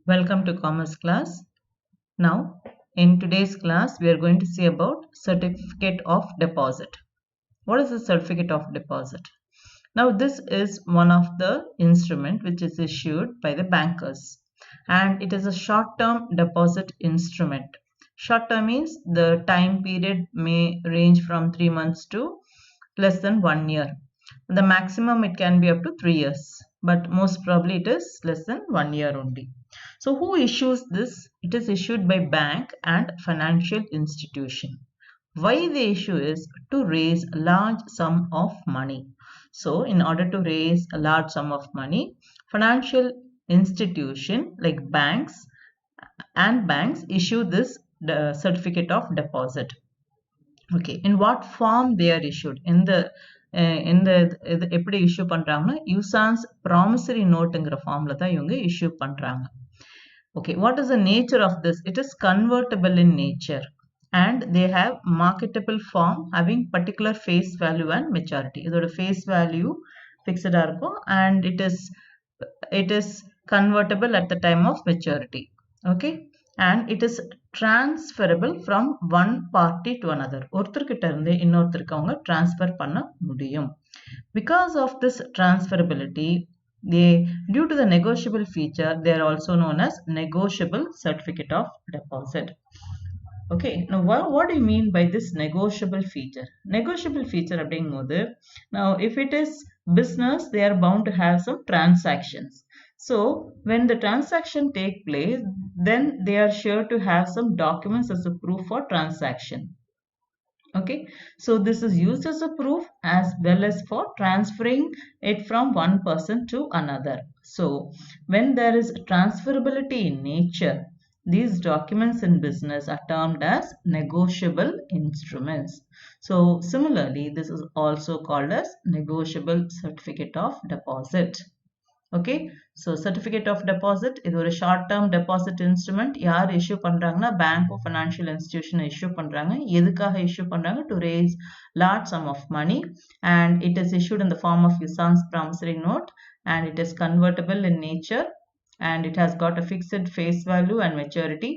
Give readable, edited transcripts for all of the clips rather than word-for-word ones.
Welcome to Commerce class. Now, in today's class, we are going to see about certificate of deposit. What is a certificate of deposit? Now, this is one of the instrument which is issued by the bankers, and it is a short-term deposit instrument. Short-term means the time period may range from 3 months to less than 1 year. The maximum it can be up to 3 years, but most probably it is less than 1 year only. So who issues this? It is issued by bank and financial institution. Why they issue is to raise a large sum of money. So in order to raise a large sum of money, financial institution like banks issue this certificate of deposit. Okay, in what form they are issued? இது எப்படி issue பண்றாங்கன்னா யூசான்ஸ் promissory நோட்டுங்கிற ஃபார்ம்ல தான் இவங்க issue பண்றாங்க. Okay, what is the nature of this? It is convertible in nature and they have marketable form having particular face value and maturity. இதோட face value fixed இருக்கும் and it is convertible at the time of maturity. Okay, and it is transferable from one party to another. ஒருத்தர்கிட்ட இருந்து இன்னொருத்தருக்கு அவங்க transfer பண்ண முடியும். Because of this transferability, due to the negotiable feature, they are also known as negotiable certificate of deposit. Okay, now what do you mean by this negotiable feature? Negotiable feature அப்படிங்கும்போது, now if it is business, they are bound to have some transactions. So when the transaction take place, then they are sure to have some documents as a proof for transaction. Okay, so this is used as a proof as well as for transferring it from one person to another. So when there is transferability in nature, these documents in business are termed as negotiable instruments. So similarly, this is also called as negotiable certificate of deposit. Okay, so certificate of deposit இது ஒரு short term deposit instrument. யார் issue பண்றாங்கன்னா bank or financial institution issue பண்றாங்க. எதுக்காக issue பண்றாங்க? To raise large sum of money, and it is issued in the form of usance promissory note, and it is convertible in nature, and it has got a fixed face value and maturity.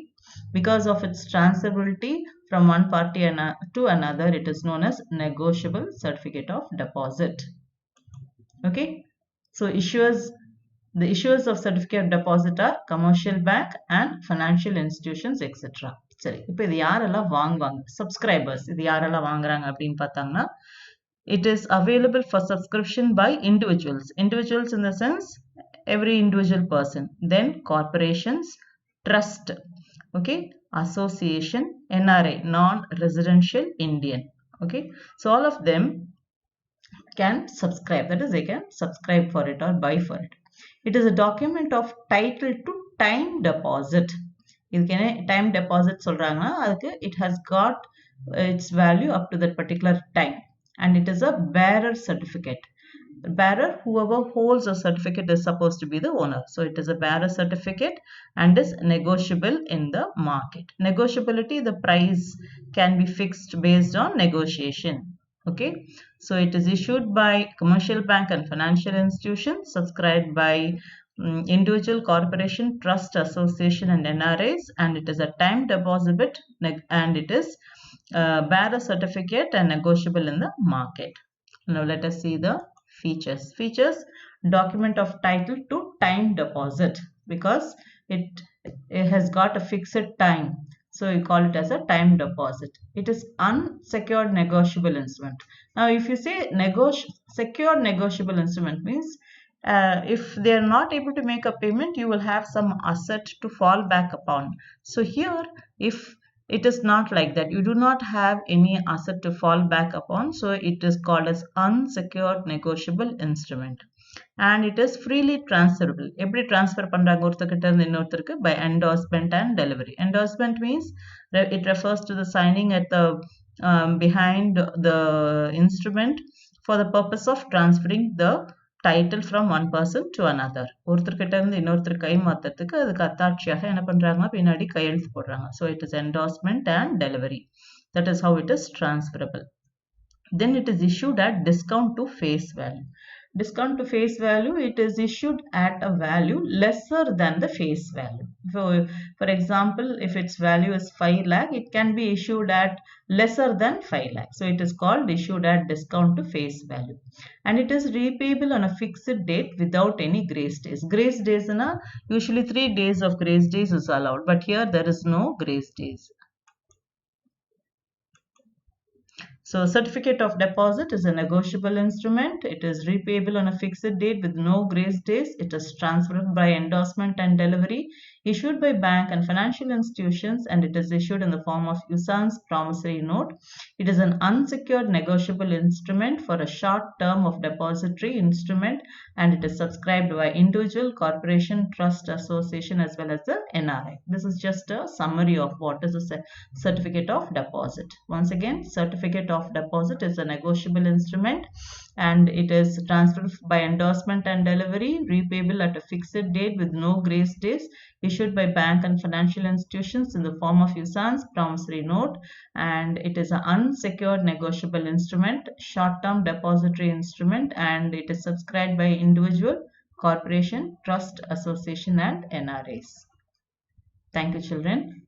Because of its transferability from one party to another, it is known as negotiable certificate of deposit. Okay, so the issuers of certificate of deposit are commercial bank and financial institutions, etc. சரி, இப்போ இது யாரெல்லாம் வாங்குவாங்க? Subscribers. இது யாரெல்லாம் வாங்குறாங்க அப்படின்னு பார்த்தாங்கன்னா, it is available for subscription by individuals. Individuals in the sense, every individual person. Then corporations, trust, okay, association, NRI, non-residential Indian. Okay, so all of them can subscribe. That is, they can subscribe for it or buy for it. It is a document of title to time deposit. இதுக்கு என்ன time deposit சொல்றாங்கன்னா அதுக்கு it has got its value up to that particular time, and it is a bearer certificate. Bearer, whoever holds a certificate, is supposed to be the owner. So it is a bearer certificate and is negotiable in the market. Negotiability, the price can be fixed based on negotiation. Okay, so it is issued by commercial bank and financial institutions, subscribed by individual, corporation, trust, association, and NRIs, and it is a time deposit, and it is bearer certificate and negotiable in the market. Now let us see the features. Document of title to time deposit, because it has got a fixed time. So you call it as a time deposit. It is unsecured negotiable instrument. Now, if you say secured negotiable instrument means if they are not able to make a payment, you will have some asset to fall back upon. So here, if it is not like that, you do not have any asset to fall back upon. So it is called as unsecured negotiable instrument. And it is freely transferable. எப்படி transfer பண்றாங்க ஒருத்தர்கிட்ட இருந்து இன்னொருத்தருக்கு? By endorsement and delivery. Endorsement means it refers to the signing at the behind the instrument for the purpose of transferring the title from one person to another. ஒருத்தர்கிட்ட இருந்து இன்னொருத்தர் கை மாத்துறதுக்கு அதுக்கு அத்தாட்சியாக என்ன பண்றாங்க? பின்னாடி கையெழுத்து போடுறாங்க. So it is endorsement and delivery. That is how it is transferable. Then it is issued at discount to face value. Discount to face value, it is issued at a value lesser than the face value. So, for example, if its value is 5 lakh, it can be issued at lesser than 5 lakh. So, it is called issued at discount to face value. And it is repayable on a fixed date without any grace days. Grace days, usually 3 days of grace days is allowed, but here there is no grace days. So certificate of deposit is a negotiable instrument. It is repayable on a fixed date with no grace days. It is transferred by endorsement and delivery, issued by bank and financial institutions, and it is issued in the form of usance promissory note. It is an unsecured negotiable instrument for a short term of depository instrument, and it is subscribed by individual, corporation, trust, association, as well as the NRI. This is just a summary of what is a certificate of deposit. Once again, certificate of deposit is a negotiable instrument, and it is transferred by endorsement and delivery, repayable at a fixed date with no grace days, issued by bank and financial institutions in the form of usance promissory note, and it is an unsecured negotiable instrument, short-term depository instrument, and it is subscribed by individual, corporation, trust, association, and NRAs. Thank you, children.